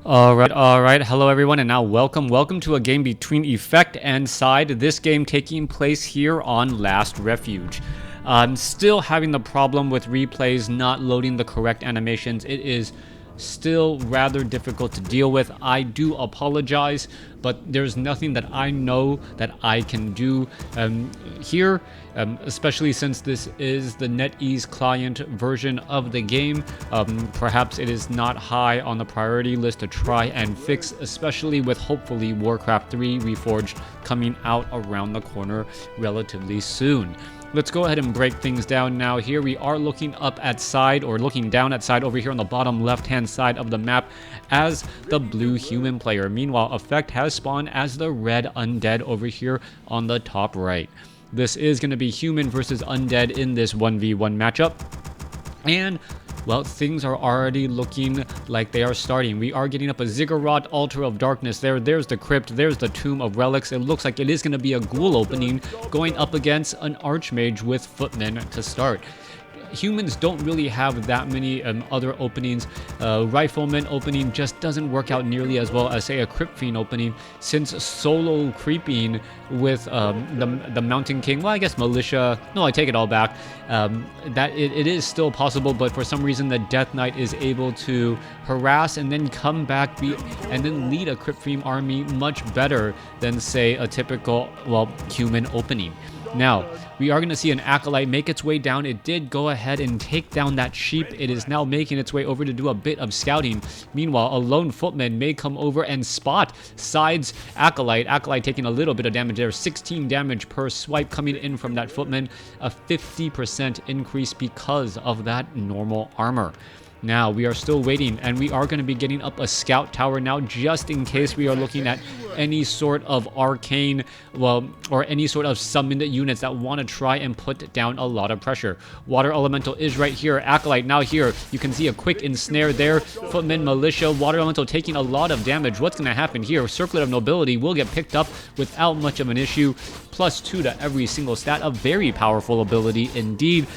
All right. Hello, everyone, and now welcome to a game between Effect and Syde. This game taking place here on Last Refuge. I'm still having the problem with replays not loading the correct animations. It is still rather difficult to deal with. I do apologize, but there's nothing that I know that I can do here, especially since this is the NetEase client version of the game. Perhaps it is not high on the priority list to try and fix, especially with hopefully WarCraft 3 Reforged coming out around the corner relatively soon. Let's go ahead and break things down now. Here we are looking up at Syde, or looking down at Syde over here on the bottom left-hand side of the map as the blue human player. Meanwhile, Effect has spawned as the red undead over here on the top right. This is going to be human versus undead in this 1v1 matchup. And well, things are already looking like they are starting. We are getting up a Ziggurat Altar of Darkness there. There's the Crypt. There's the Tomb of Relics. It looks like it is going to be a ghoul opening going up against an Archmage with Footmen to start. Humans don't really have that many other openings. Rifleman opening just doesn't work out nearly as well as, say, a Crypt Fiend opening, since solo creeping with the Mountain King, well, I guess Militia, no, I take it all back, that it is still possible, but for some reason the Death Knight is able to harass and then come back and then lead a Crypt Fiend army much better than, say, a typical, well, human opening. Now, we are going to see an Acolyte make its way down. It did go ahead and take down that sheep. It is now making its way over to do a bit of scouting. Meanwhile, a lone footman may come over and spot Syde's Acolyte. Acolyte taking a little bit of damage there. 16 damage per swipe coming in from that footman. A 50% increase because of that normal armor. Now, we are still waiting, and we are going to be getting up a scout tower now, just in case we are looking at any sort of arcane, well, or any sort of summoned units that want to try and put down a lot of pressure. Water Elemental is right here. Acolyte now here. You can see a quick ensnare there. Footman, Militia, Water Elemental taking a lot of damage. What's going to happen here? Circlet of Nobility will get picked up without much of an issue. +2 to every single stat. A very powerful ability indeed.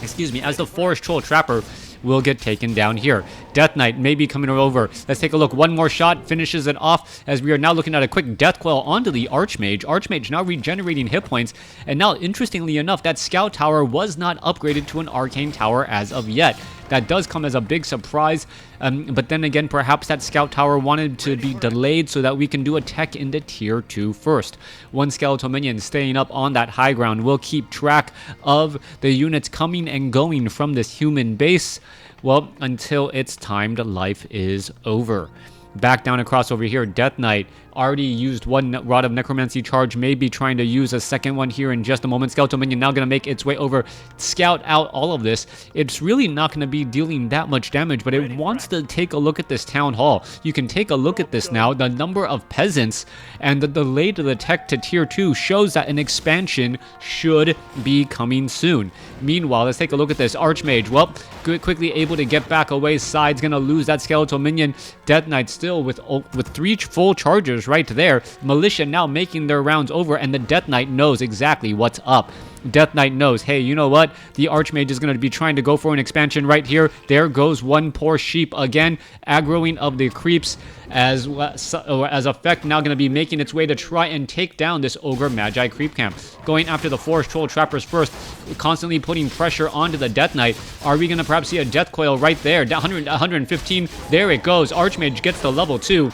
Excuse me, as the Forest Troll Trapper will get taken down here. Death Knight may be coming over. Let's take a look. One more shot finishes it off, as we are now looking at a quick Death Coil onto the Archmage. Archmage now regenerating hit points, and now, interestingly enough, that Scout Tower was not upgraded to an Arcane Tower as of yet. That does come as a big surprise, but then again, perhaps that Scout Tower wanted to be delayed so that we can do a tech into Tier 2 first. One Skeletal Minion staying up on that high ground will keep track of the units coming and going from this human base, well, until its timed life is over. Back down across over here, Death Knight already used one Rod of Necromancy charge, may be trying to use a second one here in just a moment. Skeletal Minion now going to make its way over, scout out all of this. It's really not going to be dealing that much damage, but it wants to take a look at this Town Hall. You can take a look at this now. The number of peasants and the delay to the tech to Tier 2 shows that an expansion should be coming soon. Meanwhile, let's take a look at this Archmage. Well, quickly able to get back away. Syde's going to lose that Skeletal Minion. Death Knight still with 3 full chargers right there. Militia now making their rounds over, and the Death Knight knows exactly what's up. Death Knight knows, hey, you know what? The Archmage is going to be trying to go for an expansion right here. There goes one poor sheep again, aggroing of the creeps, as Effect now going to be making its way to try and take down this Ogre Magi creep camp. Going after the Forest Troll Trappers first, constantly putting pressure onto the Death Knight. Are we going to perhaps see a Death Coil right there? 115, there it goes. Archmage gets the level 2.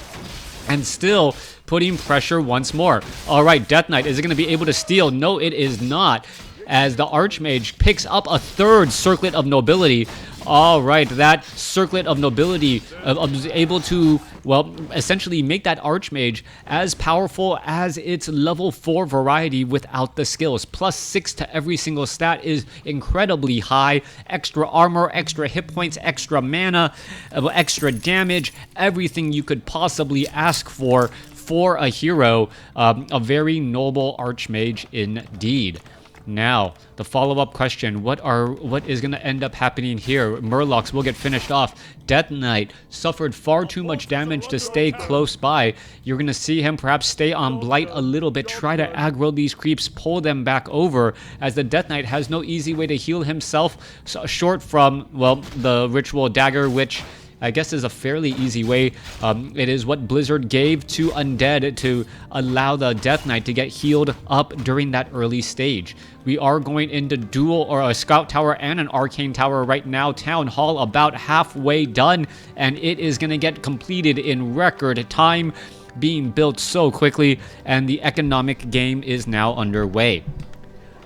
And still putting pressure once more. All right, Death Knight, is it going to be able to steal? No, it is not, as the Archmage picks up a third Circlet of Nobility. All right, that Circlet of Nobility is able to, well, essentially make that Archmage as powerful as its level 4 variety without the skills. +6 to every single stat is incredibly high. Extra armor, extra hit points, extra mana, extra damage, everything you could possibly ask for a hero. A very noble Archmage indeed. Now, the follow-up question, what is going to end up happening here? Murlocs will get finished off. Death Knight suffered far too much damage to stay close by. You're going to see him perhaps stay on Blight a little bit, try to aggro these creeps, pull them back over, as the Death Knight has no easy way to heal himself, short from, well, the Ritual Dagger, which I guess is a fairly easy way. It is what Blizzard gave to Undead to allow the Death Knight to get healed up during that early stage. We are going into dual or a Scout Tower and an Arcane Tower right now. Town Hall about halfway done, and it is going to get completed in record time, being built so quickly, and the economic game is now underway.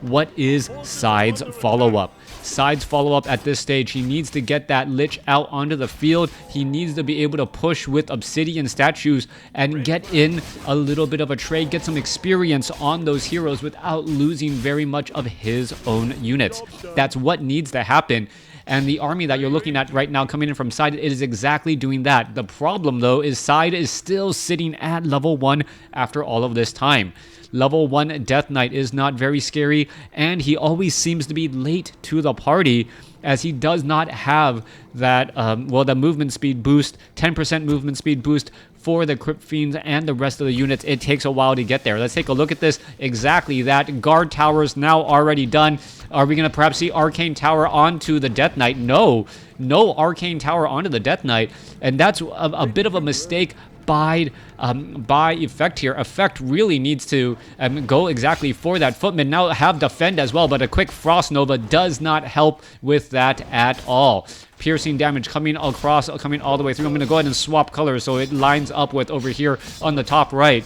What is Syde's follow-up? Syde's follow-up at this stage, he needs to get that Lich out onto the field. He needs to be able to push with Obsidian statues and get in a little bit of a trade, get some experience on those heroes without losing very much of his own units. That's what needs to happen. And the army that you're looking at right now coming in from Syde, it is exactly doing that. The problem, though, is Syde is still sitting at level 1 after all of this time. Level 1 Death Knight is not very scary, and he always seems to be late to the party, as he does not have that, the movement speed boost, 10% movement speed boost for the Crypt Fiends and the rest of the units. It takes a while to get there. Let's take a look at this. Exactly that. Guard Tower's now already done. Are we going to perhaps see Arcane Tower onto the Death Knight? No Arcane Tower onto the Death Knight, and that's a bit of a mistake by Effect here. Effect really needs to go exactly for that footman. Now have defend as well, but a quick Frost Nova does not help with that at all. Piercing damage coming across, coming all the way through. I'm going to go ahead and swap colors so it lines up with over here on the top right,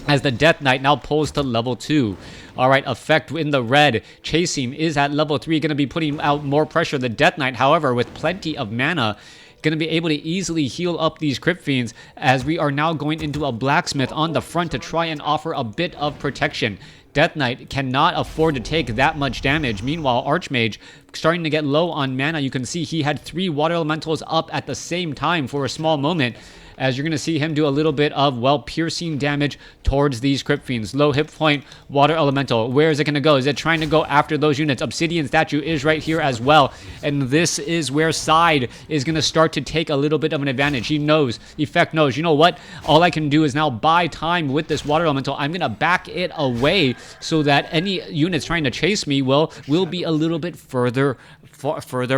as the Death Knight now pulls to level 2. Alright, Effect in the red. Chasing is at level 3, going to be putting out more pressure. The Death Knight, however, with plenty of mana, going to be able to easily heal up these Crypt Fiends, as we are now going into a Blacksmith on the front to try and offer a bit of protection. Death Knight cannot afford to take that much damage. Meanwhile, Archmage starting to get low on mana. You can see he had 3 Water Elementals up at the same time for a small moment, as you're going to see him do a little bit of, well, piercing damage towards these Crypt Fiends. Low hit point, Water Elemental. Where is it going to go? Is it trying to go after those units? Obsidian Statue is right here as well. And this is where Syde is going to start to take a little bit of an advantage. He knows, Effect knows, you know what? All I can do is now buy time with this Water Elemental. I'm going to back it away so that any units trying to chase me will be a little bit further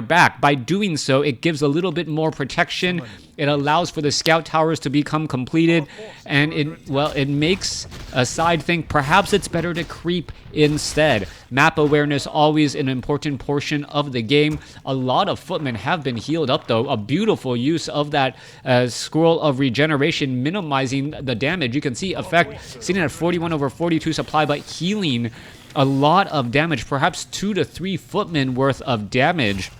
back. By doing so, it gives a little bit more protection. It allows for the Scout Towers to become completed, and it makes a Syde think perhaps it's better to creep instead. Map awareness, always an important portion of the game. A lot of footmen have been healed up, though. A beautiful use of that Scroll of Regeneration, minimizing the damage. You can see Effect sitting at 41/42 supply, but healing a lot of damage, perhaps 2 to 3 footmen worth of damage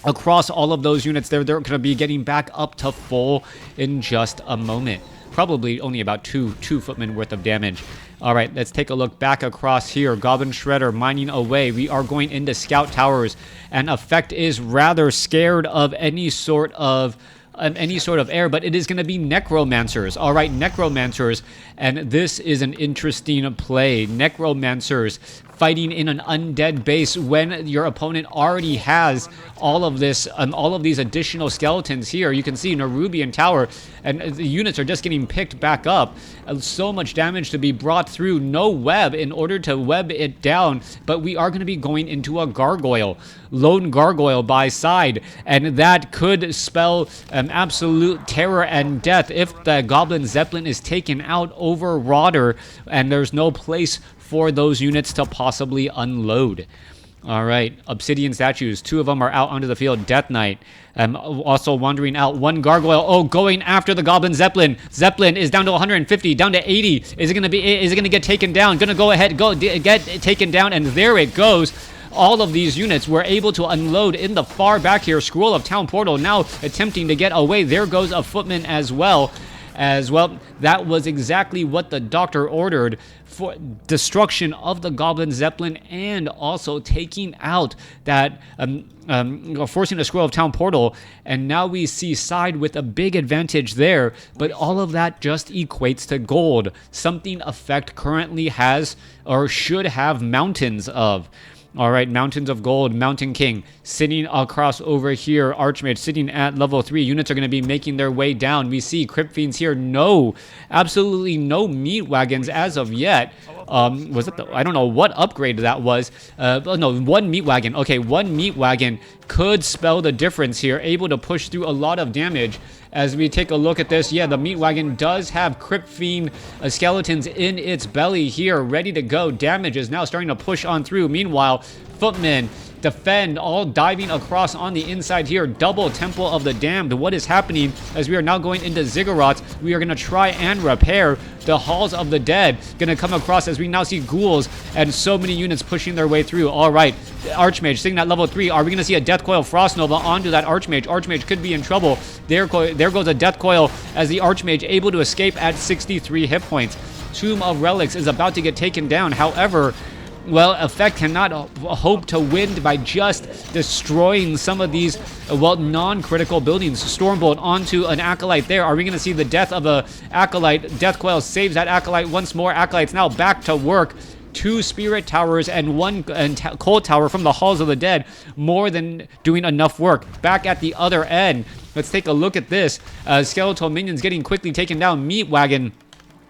across all of those units. They're going to be getting back up to full in just a moment. Probably only about two footmen worth of damage. All right, let's take a look back across here. Goblin Shredder mining away. We are going into Scout Towers, and Effect is rather scared of any sort of air, but it is going to be Necromancers. All right, Necromancers, and this is an interesting play. Necromancers fighting in an undead base when your opponent already has all of this, all of these additional skeletons here. You can see Nerubian Tower, and the units are just getting picked back up. So much damage to be brought through. No web in order to web it down, but we are going to be going into a Gargoyle. Lone Gargoyle by Syde, and that could spell absolute terror and death if the Goblin Zeppelin is taken out over Rodder, and there's no place for those units to possibly unload. All right, Obsidian Statues. 2 of them are out onto the field. Death Knight also wandering out. 1 Gargoyle. Oh, going after the Goblin Zeppelin. Zeppelin is down to 150, down to 80. Is it going to get taken down? Going to go ahead, get taken down, and there it goes. All of these units were able to unload in the far back here. Scroll of Town Portal now attempting to get away. There goes a footman as well. That was exactly what the doctor ordered, for destruction of the Goblin Zeppelin, and also taking out that, forcing a Scroll of Town Portal. And now we see Syde with a big advantage there, but all of that just equates to gold, something Effect currently has or should have mountains of. All right, Mountains of Gold, Mountain King, sitting across over here. Archmage sitting at level 3. Units are going to be making their way down. We see Crypt Fiends here. No, absolutely no meat wagons as of yet. was it I don't know what upgrade that was. No, one meat wagon. Okay, one meat wagon could spell the difference here, able to push through a lot of damage. As we take a look at this, yeah, the meat wagon does have Crypt Fiend skeletons in its belly here, ready to go. Damage is now starting to push on through. Meanwhile, Footmen defend, all diving across on the inside here. Double Temple of the Damned. What is happening as we are now going into Ziggurats? We are going to try and repair the Halls of the Dead. Going to come across as we now see ghouls and so many units pushing their way through. All right, Archmage sitting at level 3. Are we going to see a Death Coil Frost Nova onto that Archmage? Archmage could be in trouble. There goes a Death Coil as the Archmage able to escape at 63 hit points. Tomb of Relics is about to get taken down. However, well, Effect cannot hope to win by just destroying some of these, well, non-critical buildings. Stormbolt onto an Acolyte there. Are we going to see the death of a Acolyte? Death Coil saves that Acolyte once more. Acolyte's now back to work. 2 Spirit Towers and 1 Cold Tower from the Halls of the Dead. More than doing enough work. Back at the other end, let's take a look at this. Skeletal Minions getting quickly taken down. Meat Wagon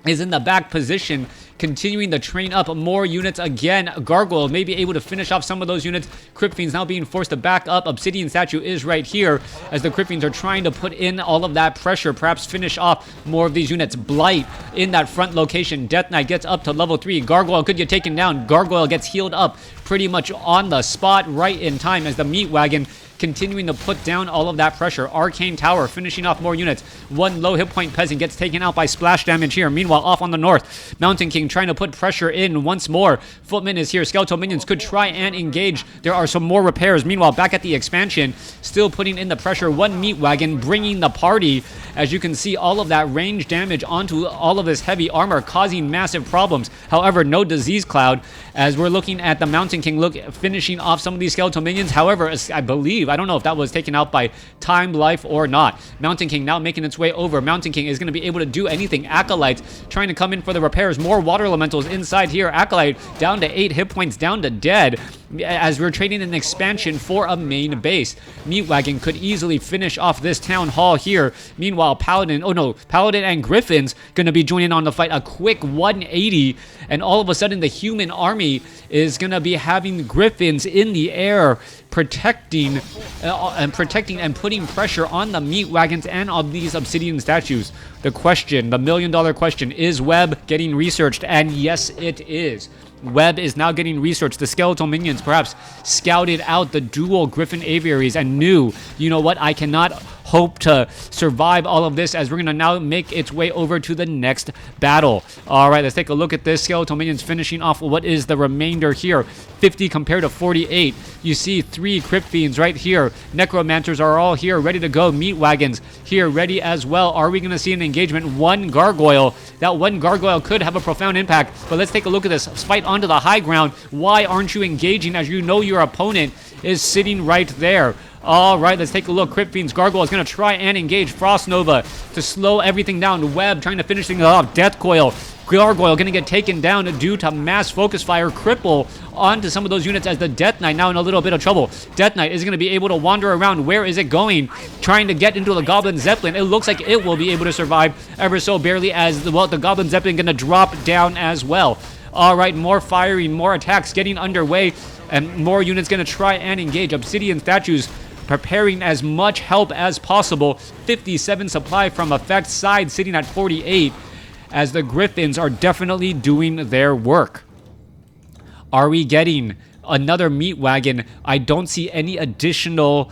is in the back position, continuing to train up more units again. Gargoyle may be able to finish off some of those units. Crypt Fiends now being forced to back up. Obsidian Statue is right here as the Crypt Fiends are trying to put in all of that pressure, perhaps finish off more of these units. Blight in that front location. Death Knight gets up to level 3. Gargoyle could get taken down. Gargoyle gets healed up pretty much on the spot, right in time, as the Meat Wagon continuing to put down all of that pressure. Arcane Tower finishing off more units. 1 low hit point peasant gets taken out by splash damage here. Meanwhile, off on the north, Mountain King trying to put pressure in once more. Footman is here. Skeletal Minions could try and engage. There are some more repairs. Meanwhile, back at the expansion, still putting in the pressure. 1 Meat Wagon bringing the party. As you can see, all of that range damage onto all of this heavy armor, causing massive problems. However, no Disease Cloud, as we're looking at the Mountain King finishing off some of these Skeletal Minions. However, I believe, I don't know if that was taken out by Time Life or not. Mountain King now making its way over. Mountain King is going to be able to do anything. Acolytes trying to come in for the repairs. More Water Elementals inside here. Acolyte down to 8 hit points, down to dead, as we're trading an expansion for a main base. Meat Wagon could easily finish off this town hall here. Meanwhile, Paladin and Griffins going to be joining on the fight. A quick 180, and all of a sudden the human army is going to be having Griffins in the air, protecting and putting pressure on the Meat Wagons and on these Obsidian Statues. The question, the million-dollar question, is Web getting researched? And yes, it is. Web is now getting researched. The Skeletal Minions perhaps scouted out the dual Griffin Aviaries and knew, you know what, I cannot hope to survive all of this, as we're going to now make its way over to the next battle. All right, let's take a look at this. Skeletal Minions finishing off what is the remainder here. 50 compared to 48. You see 3 Crypt Fiends right here. Necromancers are all here, ready to go. Meat Wagons here, ready as well. Are we going to see an engagement? 1 Gargoyle. That 1 Gargoyle could have a profound impact, but let's take a look at this. Fight onto the high ground. Why aren't you engaging, as you know your opponent is sitting right there? All right, let's take a look. Crypt Fiends. Gargoyle is going to try and engage Frost Nova to slow everything down. Web trying to finish things off. Death Coil. Gargoyle going to get taken down due to mass focus fire. Cripple onto some of those units, as the Death Knight now in a little bit of trouble. Death Knight is going to be able to wander around. Where is it going? Trying to get into the Goblin Zeppelin. It looks like it will be able to survive ever so barely, as the Goblin Zeppelin going to drop down as well. All right, more firing, more attacks getting underway, and more units going to try and engage. Obsidian Statues preparing as much help as possible. 57 supply from Effect. Syde sitting at 48, as the Griffins are definitely doing their work. Are we getting another Meat Wagon? I don't see any additional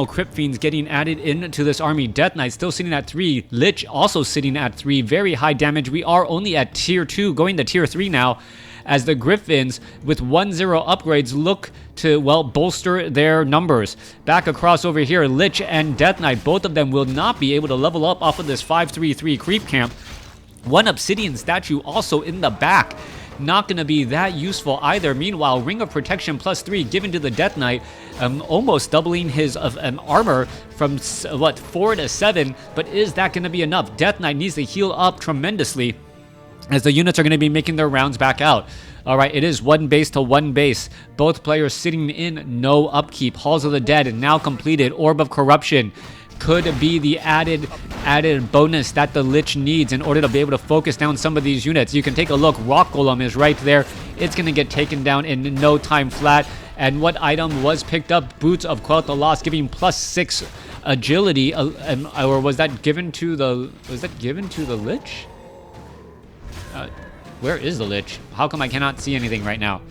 Crypt Fiends getting added into this army. Death Knight still sitting at 3. Lich also sitting at 3. Very high damage. We are only at tier 2, going to tier 3 now, as the Griffins with 1-0 upgrades look to, well, bolster their numbers. Back across over here, Lich and Death Knight, both of them will not be able to level up off of this 5-3-3 creep camp. 1 Obsidian Statue also in the back. Not going to be that useful either. Meanwhile, Ring of Protection +3 given to the Death Knight, almost doubling his armor from 4 to 7. But is that going to be enough? Death Knight needs to heal up tremendously, as the units are going to be making their rounds back out. All right, it is 1 base to 1 base. Both players sitting in no upkeep. Halls of the Dead now completed. Orb of Corruption could be the added bonus that the Lich needs in order to be able to focus down some of these units. You can take a look. Rock Golem is right there. It's going to get taken down in no time flat. And what item was picked up? Boots of Quell the Lost, giving +6 agility. Or was that given to the... Was that given to the Lich? Where is the Lich? How come I cannot see anything right now?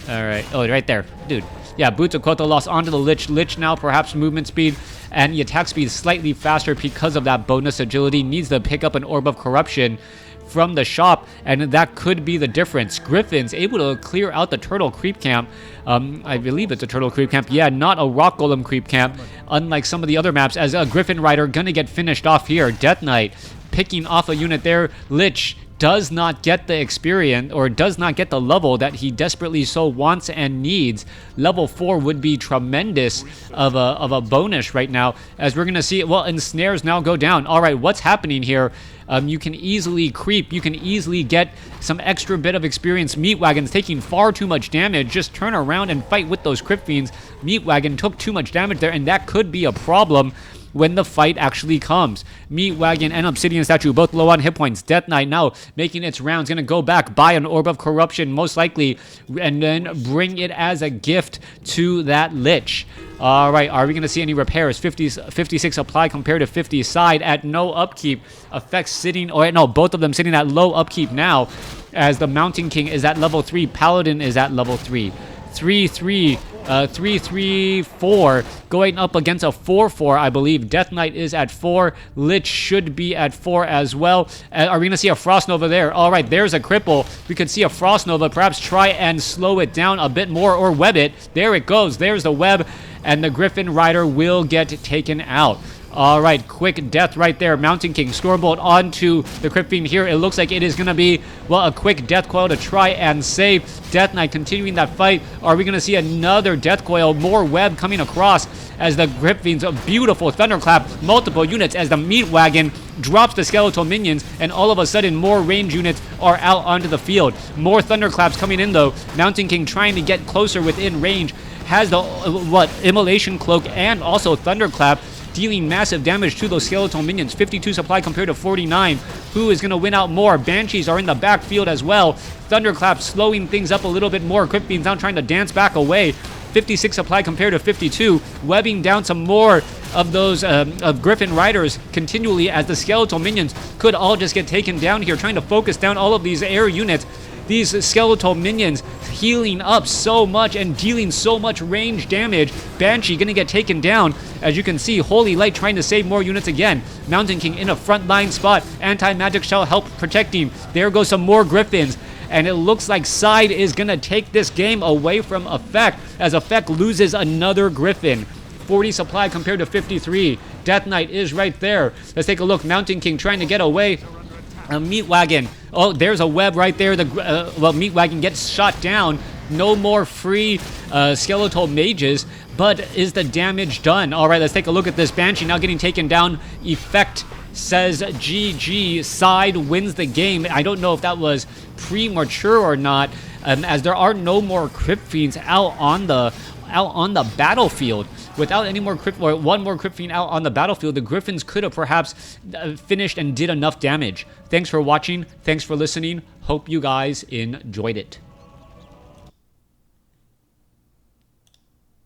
Alright. Oh, right there. Dude. Yeah, Boots of Quell lost onto the Lich. Lich now perhaps movement speed and the attack speed slightly faster because of that bonus agility. Needs to pick up an Orb of Corruption from the shop, and that could be the difference. Griffin's able to clear out the turtle creep camp. I believe it's a turtle creep camp. Yeah, not a rock golem creep camp, unlike some of the other maps, as a Griffin Rider gonna get finished off here. Death Knight picking off a unit there. Lich does not get the experience, or does not get the level that he desperately so wants and needs. Level 4 would be tremendous of a bonus right now, as we're gonna see. Well, and snares now go down. All right, what's happening here? You can easily creep. You can easily get some extra bit of experience. Meatwagon's taking far too much damage. Just turn around and fight with those Crypt Fiends. Meatwagon took too much damage there, and that could be a problem when the fight actually comes. Meatwagon and Obsidian Statue both low on hit points. Death Knight now making its rounds, gonna go back, buy an Orb of Corruption most likely, and then bring it as a gift to that Lich. Alright, are we gonna see any repairs? 56 apply compared to 50 Syde at no upkeep. Effects sitting, or no, both of them sitting at low upkeep now, as the Mountain King is at level 3, Paladin is at level 3. 3-3-4 going up against a 4-4, I believe. Death Knight is at 4. Lich should be at 4 as well. Are we going to see a Frost Nova there? All right, there's a cripple. We could see a Frost Nova. Perhaps try and slow it down a bit more, or web it. There it goes. There's the web, and the Griffin Rider will get taken out. All right, quick death right there. Mountain King, Stormbolt onto the Crypt Fiend here. It looks like it is going to be, well, a quick Death Coil to try and save. Death Knight continuing that fight. Are we going to see another Death Coil? More web coming across as the Crypt Fiends, a beautiful Thunderclap, multiple units as the Meatwagon drops the skeletal minions, and all of a sudden more range units are out onto the field. More Thunderclaps coming in though. Mountain King trying to get closer within range. Has the, Immolation Cloak and also Thunderclap, dealing massive damage to those skeletal minions. 52 supply compared to 49. Who is going to win out more? Banshees are in the backfield as well. Thunderclap slowing things up a little bit more. Crypt Fiends now trying to dance back away. 56 supply compared to 52. Webbing down some more of those of Griffin Riders continually, as the skeletal minions could all just get taken down here, trying to focus down all of these air units. These skeletal minions healing up so much and dealing so much range damage. Banshee gonna get taken down. As you can see, Holy Light trying to save more units again. Mountain King in a front line spot. Anti-magic shell help protecting. There goes some more Griffins. And it looks like Syde is gonna take this game away from Effect, as Effect loses another Griffin. 40 supply compared to 53. Death Knight is right there. Let's take a look. Mountain King trying to get away. Meatwagon. Oh, there's a web right there. Meatwagon gets shot down. No more free skeletal mages, but is the damage done? All right, let's take a look at this. Banshee now getting taken down. Effect says GG. Syde wins the game. I don't know if that was premature or not, as there are no more Crypt Fiends out on the battlefield. Without any more one more Crypt Fiend out on the battlefield, the Griffins could have perhaps finished and did enough damage. Thanks for watching. Thanks for listening. Hope you guys enjoyed it.